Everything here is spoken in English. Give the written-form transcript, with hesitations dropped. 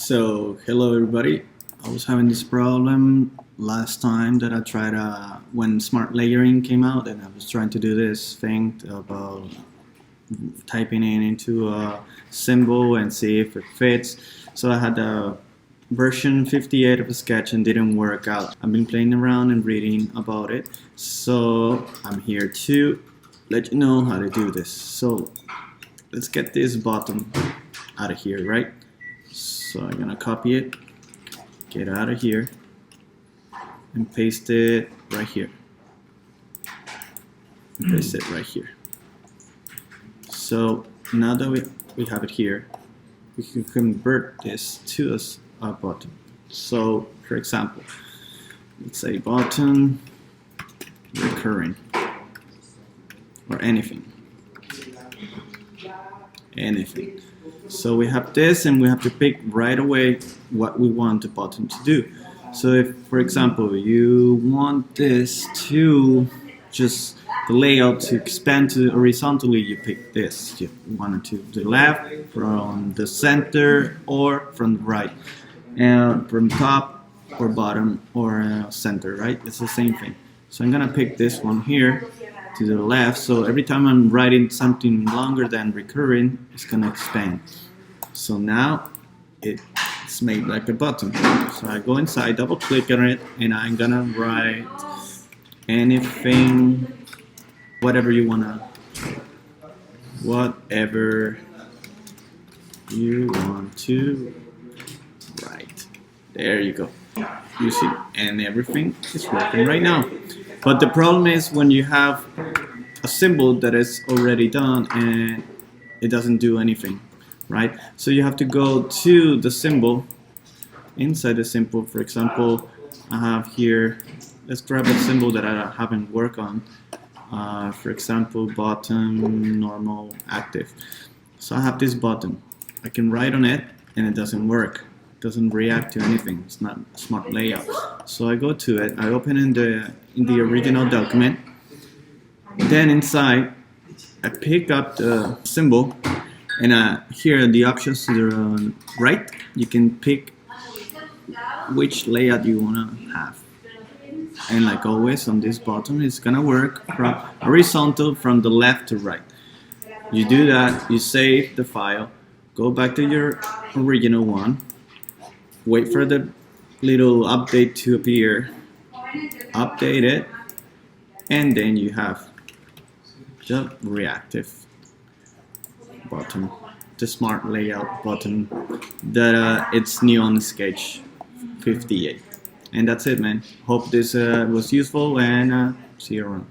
So, hello everybody. I was having this problem last time that I tried when smart layering came out, and I was trying to do this thing about typing it into a symbol and see if it fits. So I had a version 58 of a sketch and didn't work out. I've been playing around and reading about it, so I'm here to let you know how to do this. So let's get this button out of here, right? So I'm gonna copy it, get out of here, and paste it right here. And paste it right here. So now that we have it here, we can convert this to a button. So for example, let's say button recurring or anything. So we have this, and we have to pick right away what we want the button to do. So if, for example, you want this to just the layout to expand to horizontally, you pick this. You want it to the left, from the center, or from the right, and from top or bottom or center, right? It's the same thing. So I'm gonna pick this one here to the left, so every time I'm writing something longer than recurring, it's gonna expand. So now it's made like a button. So I go inside, double click on it, and I'm gonna write anything, whatever you want to write. There you go. You see, and everything is working right now. But the problem is when you have a symbol that is already done and it doesn't do anything, right? So you have to go to the symbol, inside the symbol. For example, I have here, let's grab a symbol that I haven't worked on. For example, button, normal, active. So I have this button. I can write on it and it doesn't work. It doesn't react to anything. It's not a smart layout. So I go to it, I open in the original document. Then inside, I pick up the symbol, and here are the options to the right. You can pick which layout you want to have. And like always on this button, it's gonna work from horizontal from the left to right. You do that, you save the file, go back to your original one, wait for the little update to appear, update it, and then you have the reactive button, the smart layout button that it's new on Sketch 58. And that's it, man. Hope this was useful, and see you around.